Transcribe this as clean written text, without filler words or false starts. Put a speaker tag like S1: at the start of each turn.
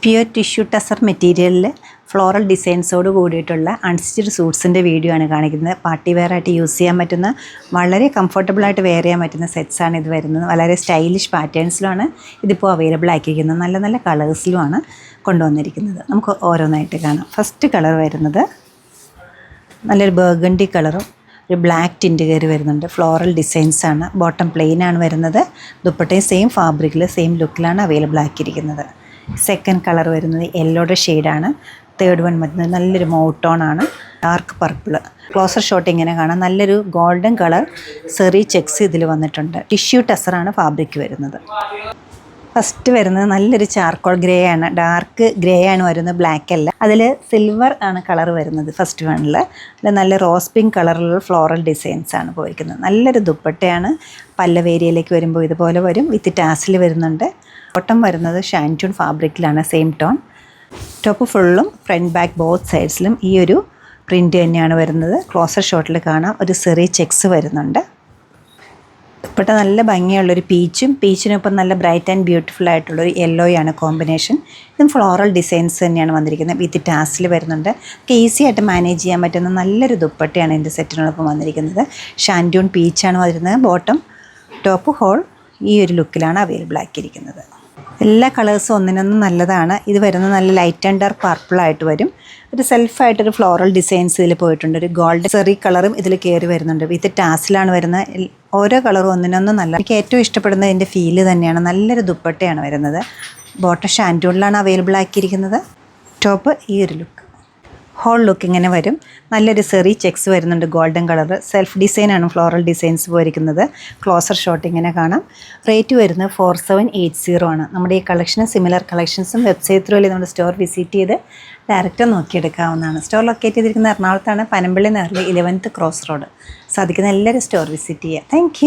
S1: Pure tissue tussar മെറ്റീരിയലിൽ floral ഡിസൈൻസോട് കൂടിയിട്ടുള്ള unstitched സൂട്ട്സിൻ്റെ video ആണ് കാണിക്കുന്നത്. പാർട്ടി വെയർ ആയിട്ട് യൂസ് ചെയ്യാൻ പറ്റുന്ന വളരെ കംഫർട്ടബിളായിട്ട് വെയർ ചെയ്യാൻ പറ്റുന്ന സെറ്റ്സാണ് ഇത് വരുന്നത്. വളരെ സ്റ്റൈലിഷ് പാറ്റേൺസിലുമാണ് ഇതിപ്പോൾ അവൈലബിൾ ആക്കിയിരിക്കുന്നത്. നല്ല നല്ല കളേഴ്സിലുമാണ് കൊണ്ടുവന്നിരിക്കുന്നത്. നമുക്ക് ഓരോന്നായിട്ട് കാണാം. ഫസ്റ്റ് കളർ വരുന്നത് നല്ലൊരു ബർഗണ്ടി കളറും ഒരു ബ്ലാക്ക് ടിൻറ്റ് കയറി വരുന്നുണ്ട്. ഫ്ലോറൽ ഡിസൈൻസാണ്. ബോട്ടം പ്ലെയിൻ ആണ് വരുന്നത്. ദുപ്പട്ടയും സെയിം ഫാബ്രിക്കിൽ സെയിം ലുക്കിലാണ് അവൈലബിൾ ആക്കിയിരിക്കുന്നത്. സെക്കൻഡ് കളർ വരുന്നത് യെല്ലോയുടെ ഷെയ്ഡാണ്. തേർഡ് വൺ വരുന്നത് നല്ലൊരു മൗട്ടോണാണ്, ഡാർക്ക് പർപ്പിൾ. ക്ലോസർ ഷോട്ട് ഇങ്ങനെ കാണാം. നല്ലൊരു ഗോൾഡൻ കളർ സെറി ചെക്സ് ഇതിൽ വന്നിട്ടുണ്ട്. ടിഷ്യൂ ടസറാണ് ഫാബ്രിക് വരുന്നത്. ഫസ്റ്റ് വരുന്നത് നല്ലൊരു ചാർക്കോൾ ഗ്രേ ആണ്. ഡാർക്ക് ഗ്രേ ആണ് വരുന്നത്, ബ്ലാക്ക് അല്ല. അതിൽ സിൽവർ ആണ് കളർ വരുന്നത്. ഫസ്റ്റ് വണ്ണിൽ നല്ല റോസ് പിങ്ക് കളറിലുള്ള ഫ്ലോറൽ ഡിസൈൻസ് ആണ് പോയിരിക്കുന്നത്. നല്ലൊരു ദുപ്പട്ടയാണ്. പല്ലവേരിയയിലേക്ക് വരുമ്പോൾ ഇതുപോലെ വരും. വിത്ത് ടാസിൽ വരുന്നുണ്ട്. ബോട്ടം വരുന്നത് ഷാൻറ്റൂൺ ഫാബ്രിക്കിലാണ്, സെയിം ടോൺ. ടോപ്പ് ഫുള്ളും ഫ്രണ്ട് ബാക്ക് ബോത്ത് സൈഡ്സിലും ഈ ഒരു പ്രിൻറ്റ് തന്നെയാണ് വരുന്നത്. ക്ലോസർ ഷോട്ടിൽ കാണാം ഒരു സെറി ചെക്സ് വരുന്നുണ്ട്. ദുപ്പട്ട നല്ല ഭംഗിയുള്ളൊരു പീച്ചിനൊപ്പം നല്ല ബ്രൈറ്റ് ആൻഡ് ബ്യൂട്ടിഫുൾ ആയിട്ടുള്ളൊരു യെല്ലോയാണ് കോമ്പിനേഷൻ. ഇതും ഫ്ലോറൽ ഡിസൈൻസ് തന്നെയാണ് വന്നിരിക്കുന്നത്. വിത്ത് ടാസിൽ വരുന്നുണ്ട്. ഈസി ആയിട്ട് മാനേജ് ചെയ്യാൻ പറ്റുന്ന നല്ലൊരു ദുപ്പട്ടയാണ് എൻ്റെ സെറ്റിനോടൊപ്പം വന്നിരിക്കുന്നത്. ഷാൻറ്റൂൺ പീച്ചാണ് വരുന്നത്. ബോട്ടം ടോപ്പ് ഹോൾ ഈ ഒരു ലുക്കിലാണ് അവൈലബിൾ ആക്കിയിരിക്കുന്നത്. എല്ലാ കളേഴ്സും ഒന്നിനൊന്നും നല്ലതാണ്. ഇത് വരുന്നത് നല്ല ലൈറ്റ് ആൻഡ് ഡാർക്ക് പർപ്പിളായിട്ട് വരും. ഒരു സെൽഫായിട്ടൊരു ഫ്ലോറൽ ഡിസൈൻസ് ഇതിൽ പോയിട്ടുണ്ട്. ഒരു ഗോൾഡ് സെറി കളറും ഇതിൽ കയറി വരുന്നുണ്ട്. വിത്ത് ടാസിലാണ് വരുന്നത്. ഓരോ കളറും ഒന്നിനൊന്നും നല്ല. എനിക്ക് ഏറ്റവും ഇഷ്ടപ്പെടുന്നത് ഇതിൻ്റെ ഫീല് തന്നെയാണ്. നല്ലൊരു ദുപ്പട്ടയാണ് വരുന്നത്. ബോട്ടം ഷാൻറ്റൂണിലാണ് അവൈലബിൾ ആക്കിയിരിക്കുന്നത്. ടോപ്പ് ഈ ഒരു ലുക്ക്. ഹോൾ ലുക്ക് ഇങ്ങനെ വരും. നല്ലൊരു സെറി ചെക്സ് വരുന്നുണ്ട്, ഗോൾഡൻ കളർ. സെൽഫ് ഡിസൈനാണ് ഫ്ലോറൽ ഡിസൈൻസ് പോയിരിക്കുന്നത്. ക്ലോസർ ഷോട്ട് ഇങ്ങനെ കാണാം. റേറ്റ് വരുന്നത് 4780 ആണ്. നമ്മുടെ ഈ കളക്ഷനും സിമിലർ കളക്ഷൻസും വെബ്സൈറ്റ് ത്രൂ നമ്മുടെ സ്റ്റോർ വിസിറ്റ് ചെയ്ത് ഡയറക്റ്റ് നോക്കിയെടുക്കാവുന്നതാണ്. സ്റ്റോർ ലൊക്കേറ്റ് ചെയ്തിരിക്കുന്ന എറണാകുളത്താണ്, പനമ്പള്ളി നഗറിലെ 11th ക്രോസ് റോഡ്. സാധിക്കുന്ന എല്ലാവരും സ്റ്റോർ വിസിറ്റ് ചെയ്യുക. താങ്ക്